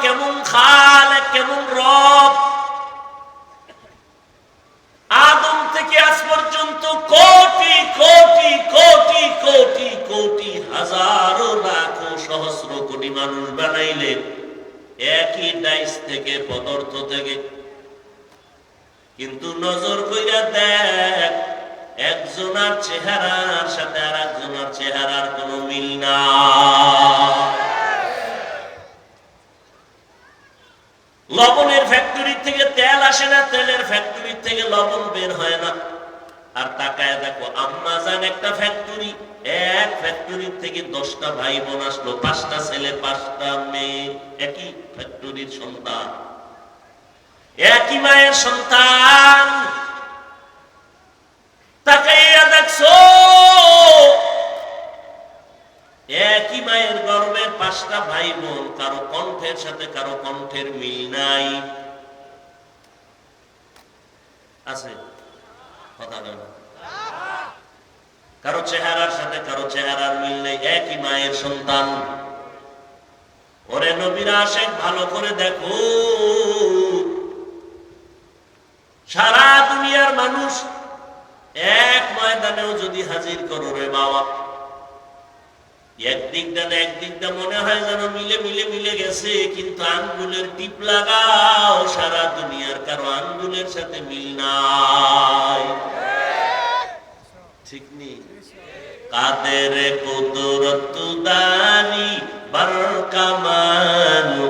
কেমন খালেক, কেমন রব। আদম থেকে আজ পর্যন্ত কোটি কোটি কোটি কোটি কোটি হাজারো লাখো সহস্র কোটি মানুষ বানাইলেন একই ডাইস থেকে, পদার্থ থেকে। কিন্তু নজর কইরা দেখ, একজনের চেহারার সাথে আর একজনের চেহারার কোনো মিল না। লবণের ফ্যাক্টরি থেকে তেল আসে না, তেলের ফ্যাক্টরি থেকে লবণ বের হয় না। আর তাকায় দেখো, আম্মা জান একটা ফ্যাক্টরি, এক ফ্যাক্টরি থেকে 10টা ভাই বোন আসলো, 5টা ছেলে 5টা মেয়ে, একই ফ্যাক্টরির সন্তান, একই মায়ের সন্তান। তাকাইয়া দেখছো, একই মায়ের গর্ভে 5টা ভাই বোন, কারো কণ্ঠের সাথে কারো কণ্ঠের মিল নাই। আছে কথা বলেন? কারো চেহারার সাথে কারো চেহারার মিল নেই, একই মায়ের সন্তান। ওরে নবীর আশিক, ভালো করে দেখো, সারা দুনিয়ার মানুষ এক ময়দানেও যদি হাজির করো রে বাবা, একদিকটা মনে হয় যেন মিলে মিলে মিলে গেছে, কিন্তু আঙ্গুলের টিপ লাগাও, সারা দুনিয়ার কারো আঙ্গুলের সাথে মিল নাই। ঠিক নেই? কাদের কুদরত দানি বরকামানু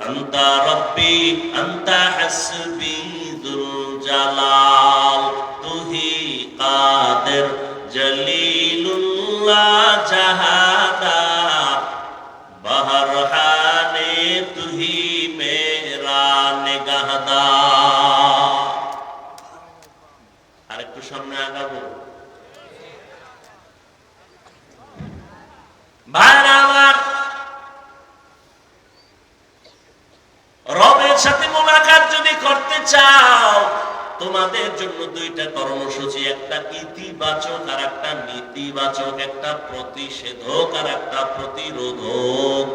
আনতা রব্বি আনতা হাসবি যুল জালাল, তুহি কাদের জলিলুল্লাহ জাহাদা বহরহানে তুহি মেরা নিগাহদা। আরেকটু সামনে আগাবো ভাইরা আমার। রবের সাথে মোলাকাত যদি করতে চাও, তোমাদের জন্য 2টা কর্মসূচি, একটা ইতিবাচক আর একটা নেতিবাচক, একটা প্রতিষেধক আর একটা প্রতিরোধক।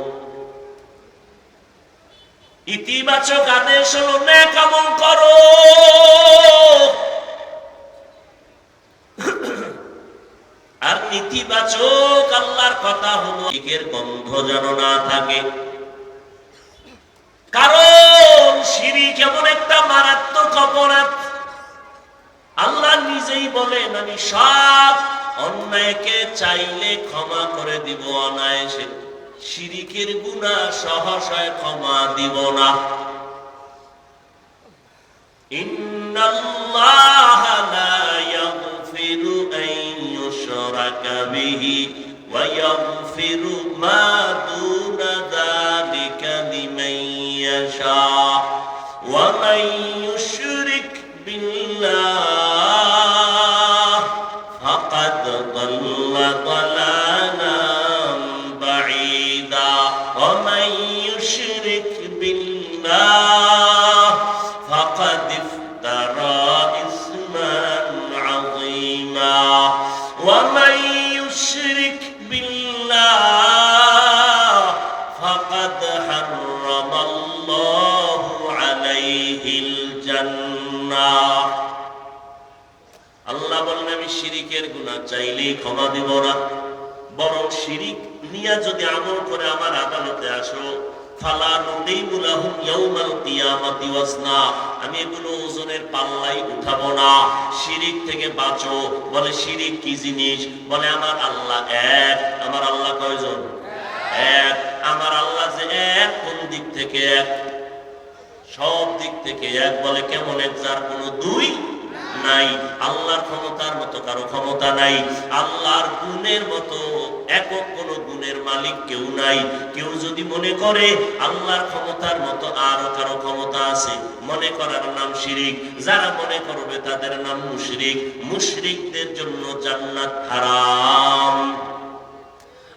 ইতিবাচক আদেশ হলো নেক আমল করো, আর নেতিবাচক আল্লাহর কথা হলো শিরকের গন্ধ যেন না থাকে। কারণ শিরক এমন একটা মারাত্মক অপরাধ, আল্লাহ নিজেই বলেন, আমি সব অন্যায়কে চাইলে ক্ষমা করে দিব অনায়াসে, শিরকের গুনাহ সহসায় ক্ষমা দিব না। ইন্নাল্লাহা লা ইয়াগফিরু আন ইউশরাকা বিহি ওয়া ইয়াগফিরু মা দুনা যালিকা লিমান ইয়াশা ওয়া মান ইউশরিক বিল্লাহ ফাকাদ দাল্লা দালালান বাঈদা ওয়া মান ইউশরিক বিল্লাহ ফাকাদ ইফতারা ইসমান আযীমা ওয়া মান ইউশরিক বিল্লাহ ফাকাদ হারামাল্লাহু আলাইহিল জান্নাহ। আল্লাহ বলেন, আমি শিরকের গুনাহ চাইলেই ক্ষমা দেব না, বরং শিরক নিয়ে যদি আমল করে আমার আদালতে আসো, ফালা নুকিমু লাহুম ইয়াউমাল কিয়ামাতি ওয়াজনা, আমি এগুলো ওজনের পাল্লাই উঠাবো না। শিরক থেকে বাঁচো। বলে শিরক কি জিনিস? বলে আমার আল্লাহ এক। আমার আল্লাহ কয়জন? এক। আমার আল্লাহ যে এক, কোন দিক থেকে এক? সব দিক থেকে এক। বলে কেমন এক? যার কোনো দুই নাই। আল্লাহর ক্ষমতার মতো কারো ক্ষমতা নাই, আল্লাহর গুণের মতো একক কোন গুণের মালিক কেউ নাই। কেউ যদি মনে করে আল্লাহর ক্ষমতার মতো আরো কারো ক্ষমতা আছে, মনে করার নাম শিরিক। যারা মনে করবে তাদের নাম মুশরিক। মুশরিকদের জন্য জান্নাত হারাম।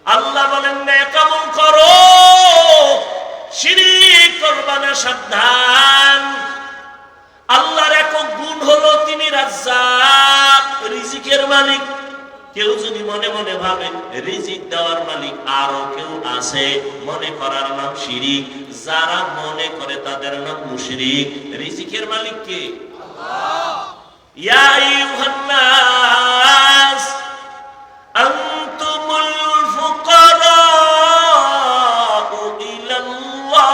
আল্লাহ বলেন নেক আমল করো, শিরিক করবা না, সাবধান। আল্লাহর একক গুণ হলো তিনি রাজ্জাক, রিজিকের মালিক। কেউ যদি মনে মনে ভাবে রিজিক দেওয়ার মালিক আরো কেউ আছে, মনে করার নাম শিরিক। যারা মনে করে তাদের নাম মুশরিক। রিজিকের মালিক কে? আল্লাহ। ইয়া আইয়ুহান নাস আনতুমুল ফুকারাউ ইলাল্লাহ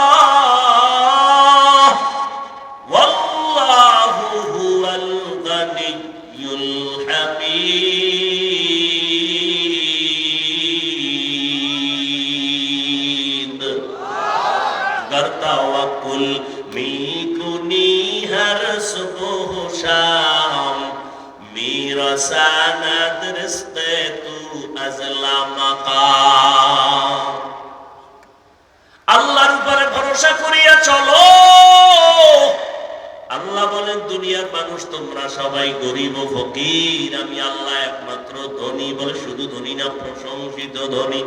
ওয়াল্লাহু হুয়াল গানিয়্যুল হামিদ। গরতাওয়াকুল মিকুনি হর সুবহ শাম মেরা সানাদ রিজকে তু আজলা মাকাম। আল্লাহর উপরে ভরসা করিয়া চলো। আল্লাহ বলেন দুনিয়ার মানুষ তোমরা সবাই গরিব ও ফকির, আমি আল্লাহ একমাত্র ধনী। বলে শুধু ধনী না, প্রশংসিত ধনী।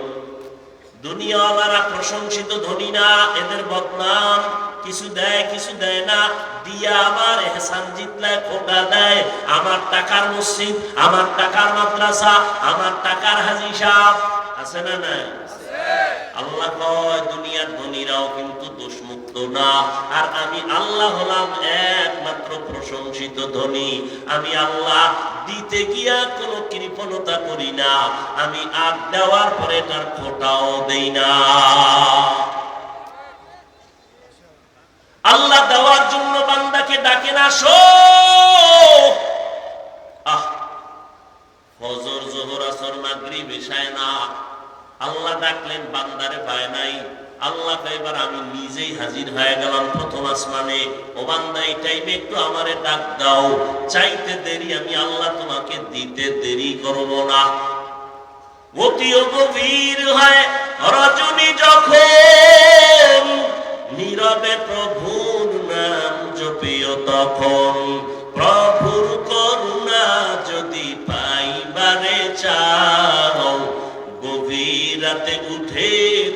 দুনিয়াওয়ালারা প্রশংসিত ধনী না, এদের বদনাম। কিছু দেয় কিছু দেয় না, দিয়া আমার এহসান জিতলায় খোটা দেয়। আমার টাকার মসজিদ, আমার টাকার মাদ্রাসা, আমার টাকার হাজী সাহেব আছে না নাই? আল্লাহ কয় দুনিয়ার ধনীরাও কিন্তু দোষমুক্ত না, আর আমি আল্লাহ হলাম একমাত্র প্রশংসিত ধনী। আমি আল্লাহ দিতে গিয়া কোনো কৃপণতা করি না, আমি আর দেওয়ার পরে তার খোটাও দেই না। আল্লাহ দেওয়ার জন্য বান্দাকে ডাকেন, আসো। ফজর, যোহর, আসর, মাগরিব, এশায় না, আল্লাহ ডাকলেন, বান্দারে পায় নাই। আল্লাহ এবার আমি নিজেই হাজির হয়ে গেলাম প্রথম আসমানে। ও বান্দা, এই টাইমে একটু আমারে ডাক দাও। চাইতে দেরি, আমি আল্লাহ তোমাকে দিতে দেরি করব না। অতিও গভীর হয় রজনী যখন, নীরবে প্রভুর নাম জপিও তখন। প্রভুর করুণা যদি পাইবারে চাও, গভীর রাতে উঠে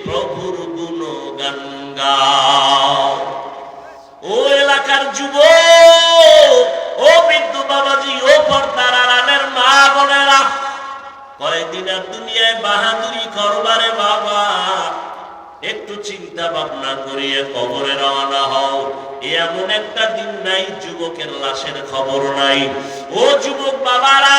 প্রভুর গুণগান গাও। ও এলাকার যুবক, ও বৃদ্ধ বাবাজি, ও পর্দার আড়ালের মা বোনেরা, কয়দিন আর দুনিয়ায় বাহাদুরি করবারে বাবা। একটু চিন্তা ভাবনা করিয়ে কবরে রওনা হও। এমন একটা দিন নাই যুবকের লাশের খবর নাই। ও যুবক বাবারা,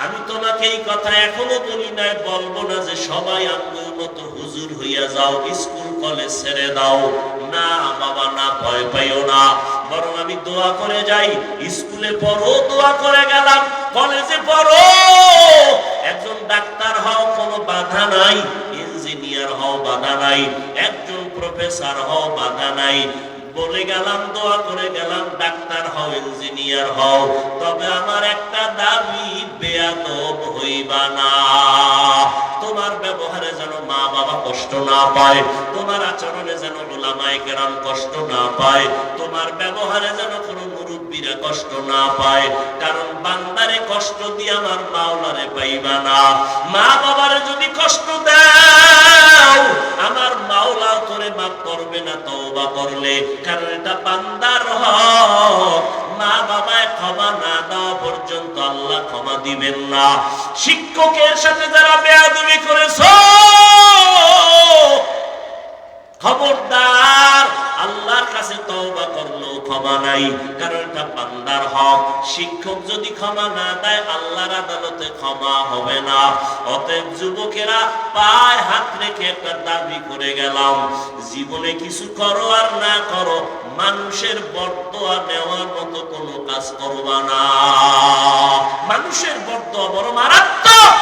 আমি তোমাকে এই কথা এখনো বলি নাই, বলবো না যে সবাই আঙ্গুল মতো হুজুর হইয়া যাও, স্কুল কলেজ ছেড়ে দাও। না বাবা না, ভয় পাইও না। বরং আমি দোয়া করে যাই, স্কুলে পড়ো, দোয়া করে গেলাম। কলেজে পড়ো, একজন ডাক্তার হও, কোনো বাধা নাই। ইঞ্জিনিয়ার হও, বাধা নাই। একজন প্রফেসর হও, বাধা নাই। বলে গেলাম, দোয়া করে গেলাম, ডাক্তার হও, ইঞ্জিনিয়ার হও। তবে আমার একটা দাবি, বেয়াদব হইবা না। তোমার ব্যবহারে যেন মা বাবা কষ্ট না পায়, তোমার আচরণে যেন উলামায়ে কেরাম কষ্ট না পায়, তোমার ব্যবহারে যেন কোনো মুরব্বীরা কষ্ট না পায়। কারণ বান্দারে কষ্ট দিয়ে আমার মাওলারে পাইবা না। মা বাবারে যদি কষ্ট দাও, আমার মাওলা তোরে মাফ করবে না তওবা করলে। কারণ এটা বান্দার হক। মা বাবায় ক্ষমা না দেওয়া পর্যন্ত আল্লাহ ক্ষমা দিবেন না। শিক্ষকের সাথে যারা বেয়াদবি করেছো, খবরদার, আল্লাহর কাছে তওবা করলেও ক্ষমা নাই। কারণ এটা বান্দার হক। শিক্ষক যদি ক্ষমা না দেয়, আল্লাহর আদালতে ক্ষমা হবে না। অতএব যুবকেরা, পায়ে হাত রেখে একটা দাবি করে গেলাম, জীবনে কিছু করো আর না করো, মানুষের বরদোয়া নেওয়ার মতো কোনো কাজ করবা না। মানুষের বরদোয়া বড় মারাত্মক।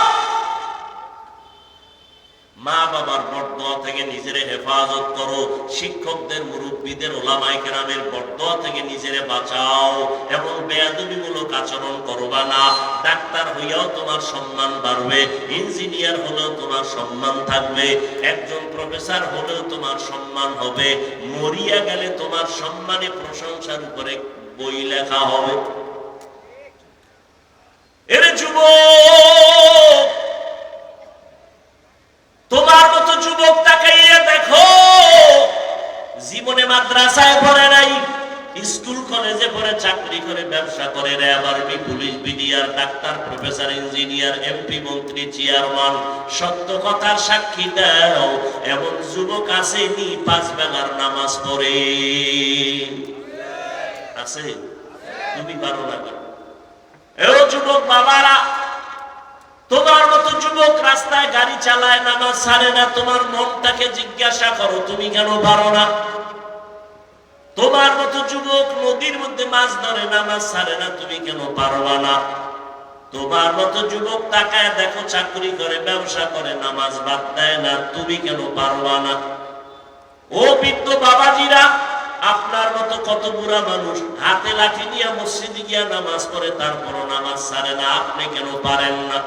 মা বাবার বরদোয়া থেকে নিজেরে হেফাজত করো। শিক্ষকদের, মুরব্বীদের, ওলামায়ে কেরামের বরদোয়া থেকে নিজেরে বাঁচাও এবং বেয়াদবিমূলক আচরণ করবা না। ডাক্তার হইয়াও তোমার সম্মান বাড়বে, ইঞ্জিনিয়ার হলেও তোমার সম্মান থাকবে, একজন প্রফেসর হলেও তোমার সম্মান হবে। মরিয়া গেলে তোমার সম্মানে প্রশংসার উপরে বই লেখা হবে। এরে যুবক, তোমার মতো যুবক তাকাইয়া দেখো, জীবনে মাদ্রাসায় পড়ে নাই, স্কুল কলেজে পড়ে চাকরি করে ব্যবসা করে RAB army police BDR doctor professor engineer MP মন্ত্রী চেয়ারম্যান সত্য কথার সাক্ষী দাও এমন যুবক আসেনি 5 বেলার নামাজ পড়ে আছে তুমি পারো না কেন এও যুবক বাবারা তোমার মতো যুবক রাস্তায় গাড়ি চালায় নামাজ ছাড়ে না তোমার মনটাকে জিজ্ঞাসা করো তুমি কেন পারো না তোমার মতো যুবক নদীর মধ্যে মাছ ধরে নামাজ ছাড়ে না তুমি কেন পারবা না তোমার মতো যুবক তাকায় দেখো চাকরি করে ব্যবসা করে নামাজ বাদ দেয় না তুমি কেন পারবা না ও বৃদ্ধ বাবাজিরা আপনার মতো কত বুড়া মানুষ হাতে লাঠি নিয়ে মসজিদে গিয়া নামাজ পড়ে তারপরও নামাজ ছাড়ে না আপনি কেন পারেন না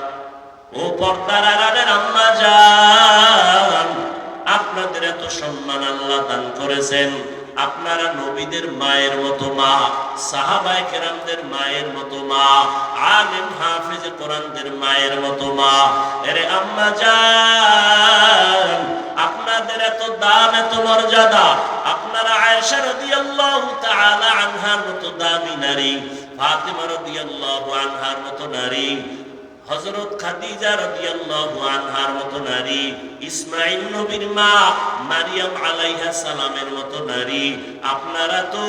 ও পর্দার আড়ালের আম্মা জান আপনাদের এত সম্মান আল্লাহ দান করেছেন আপনারা নবীদের মায়ের মতো মা সাহাবায়ে কেরামদের মায়ের মতো মা আলেম হাফেজ কোরআনদের মায়ের মতো মা এরে আম্মা জান আপনাদের এত দাম এত মর্যাদা আপনারা আয়েশা রাদিয়াল্লাহু তাআলা আনহার মতো দামি নারী ফাতিমা রাদিয়াল্লাহু আনহার মতো নারী হযরত খাদিজা রাদিয়াল্লাহু আনহার মতো নারী ইসমাঈল নবীর মা মারিয়াম আলাইহিস সালামের মতো নারী আপনারা তো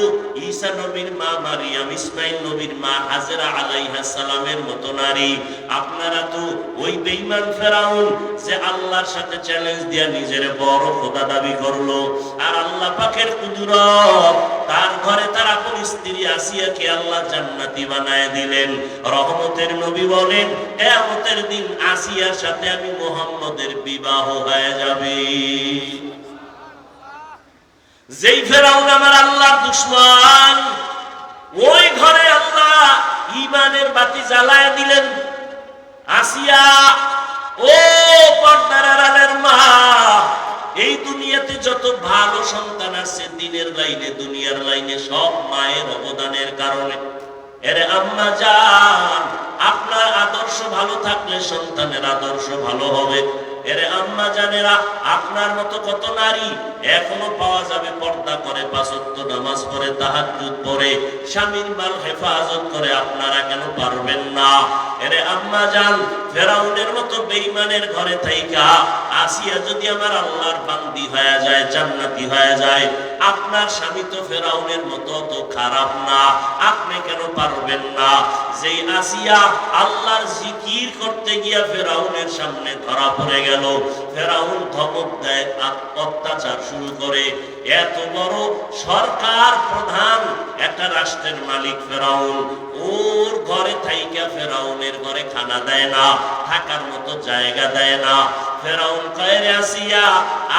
ঈসা নবীর মা মারিয়াম ইসমাঈল নবীর মা হাজরা আলাইহিস সালামের মতো নারী আপনারা তো ওই বেঈমান ফেরাউন যে আল্লাহর সাথে চ্যালেঞ্জ দিয়া নিজের বড় খোদা দাবি করলো আর আল্লাহ পাকের কুদরত তার ঘরে তার আপন স্ত্রী আসিয়াকে আল্লাহ জান্নাতি বানায় দিলেন রহমতের নবী বলেন কিয়ামতের দিন আসিয়ার সাথে আমি মুহাম্মদের বিবাহ হয়ে যাবে যেই ফেরাউন আমার আল্লাহর দুশমন ওই ঘরে আল্লাহ ঈমানের বাতি জ্বালায় দিলেন আসিয়া ও পর্দার আড়ালের মা এই দুনিয়াতে যত ভালো সন্তান আছে দিনের লাইনে দুনিয়ার লাইনে সব মায়ের অবদানের কারণে এরে আম্মা জান আপনার আদর্শ ভালো থাকলে সন্তানের আদর্শ ভালো হবে এরে আম্মা জানেরা আপনার মতো কত নারী এখনো পাওয়া যাবে পর্দা করে 5 ওয়াক্ত নামাজ পড়ে তাহাজ্জুদ পড়ে স্বামীর মাল হেফাজত করে আপনারা কেন পারবেন না এরে আম্মা জান ফেরাউনের মতো বেঈমানের ঘরে থাইকা আসিয়া যদি আমার আল্লাহর বান্দি হয়ে যায় জান্নাতি হয়ে যায় আপনার স্বামী তো ফেরাউনের মতো তো খারাপ না আপনি কেন পারবেন না যেই আসিয়া আল্লাহর জিকির করতে গিয়া ফেরাউনের সামনে ধরা পড়ে গেল ফেরাউন ধমক দেয় অত্যাচার শুরু করে এত বড় সরকার প্রধান একটা রাষ্ট্রের মালিক ফেরাউন ওর ঘরে থাইকা ফেরাউনের ঘরে খানা দেয় না থাকার মতো জায়গা দেয় না ফেরাউন কয় রে আসিয়া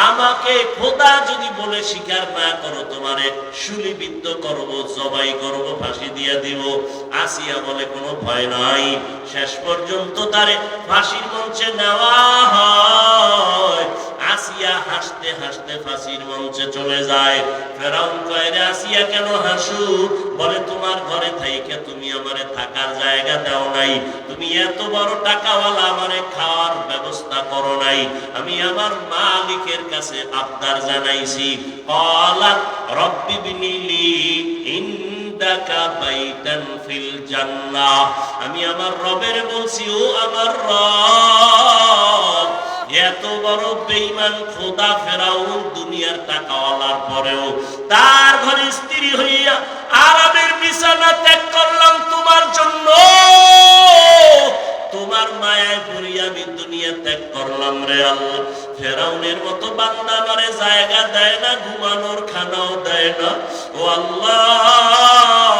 আমাকে খোদা যদি বলে স্বীকার না করো তোমারে শুলিবিদ্ধ করব জবাই করব ফাঁসি দিয়ে দিব আসিয়া বলে কোনো ভয় নাই শেষ পর্যন্ত তারে ফাঁসির মঞ্চে নেওয়া হয় আসিয়া হাসতে হাসতে ফাঁসির মঞ্চে চলে যায় ফেরাউন কয় রে আসিয়া কেন হাসু বলে তোমার ঘরে থাইকে তুমি আমারে থাকার জায়গা দাও নাই তুমি এত বড় টাকাওয়ালা আমারে খাওয়ার ব্যবস্থা করো নাই আমি আমার মালিকের কাছে আবদার জানাইছি ক্বালাত রব্বি বিনিলি ইনদাকা বাইতান ফিল জান্নাহ আমি আমার রবের বলছি ও আমার রব এত বড় বেঈমান খোদা ফেরাউন দুনিয়ার টাকাওয়ালার পরেও তার ঘরে স্ত্রী হইয়া আরামের বিছানা ত্যাগ করলাম তোমার জন্য তোমার মায়ায় পড়ি আমি দুনিয়া ত্যাগ করলাম রে আল্লাহ ফেরাউনের মতো বান্দা আমারে জায়গা দেয় না ঘুমানোর খানাও দেয় না ও আল্লাহ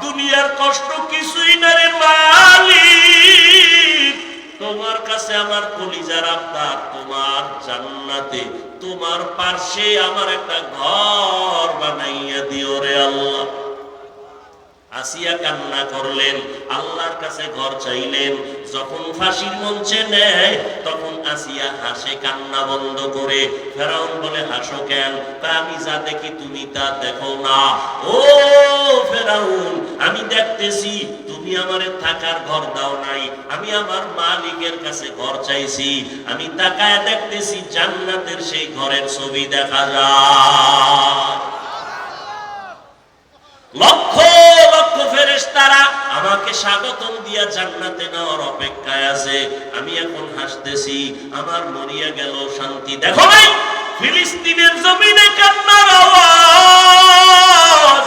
দুনিয়ার কষ্ট কিছুই না রে মালিক তোমার কাছে আমার কলিজার আবদার তোমার জান্নাতে তোমার পাশে আমার একটা ঘর বানাইয়া দিও রে আল্লাহ আসিয়া কান্না করলেন আল্লাহর কাছে ঘর চাইলেন যখন ফাঁসির মঞ্চে নেয় তখন আসিয়া হাসে কান্না বন্ধ করে ফেরাউন বলে হাসো কেন তা আমি যা দেখি তুমি তা দেখো না ও ফেরাউন আমি দেখতেছি তুমি আমারে থাকার ঘর দাও নাই আমি আমার মালিকের কাছে ঘর চাইছি আমি তাকায় দেখতেছি জান্নাতের সেই ঘরের ছবি দেখা যায় আছে, আমি এখন হাসতেছি, আমার মরিয়া গেল শান্তি। দেখো নাই ফিলিস্তিনের জমিনে কান্নার আওয়াজ,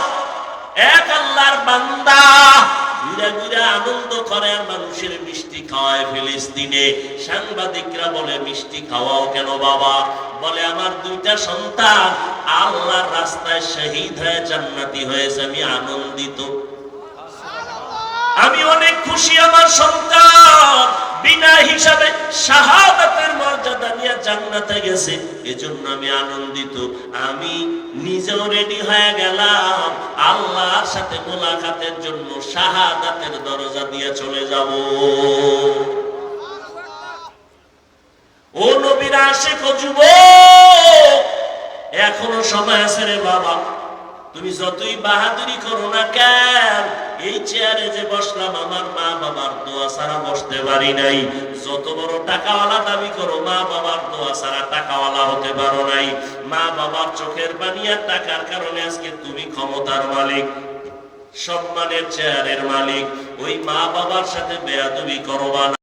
এক আল্লাহর বান্দা ঘুরে ঘুরে আনন্দ করে আর মানুষের মিষ্টি খাওয়ায় ফিলিস্তিনে। সাংবাদিকরা বলে মিষ্টি খাওয়াও কেন বাবা? বলে আমার দুইটা সন্তান আল্লাহর রাস্তায় শহীদ হয়ে জান্নাতি হয়েছে, আমি আনন্দিত, আমি অনেক খুশি। আমার সন্তান বিনা হিসাবে শাহাদাতের মর্যাদা নিয়ে জান্নাতে গেছে, এজন্য আমি আনন্দিত। আমি নিজেও রেডি হয়ে গেলাম আল্লাহর সাথে মোলাকাতের জন্য, শাহাদাতের দরজা দিয়ে চলে যাব। ও নবীর আশিক ও যুবক, এখনো সময় আছে রে বাবা। তুমি যতই বাহাদুরি করো না কেন, এই চেয়ারে যে বসলাম আমার মা বাবার দোয়া ছাড়া বসতে পারি নাই। যত বড় টাকাওয়ালা দাবি করো, মা বাবার দোয়া ছাড়া টাকাওয়ালা হতে পারো নাই। মা বাবার চোখের পানি আর টাকার কারণে আজকে তুমি ক্ষমতার মালিক, সম্মানের চেয়ারের মালিক। ওই মা বাবার সাথে বেয়াদবি করবা না।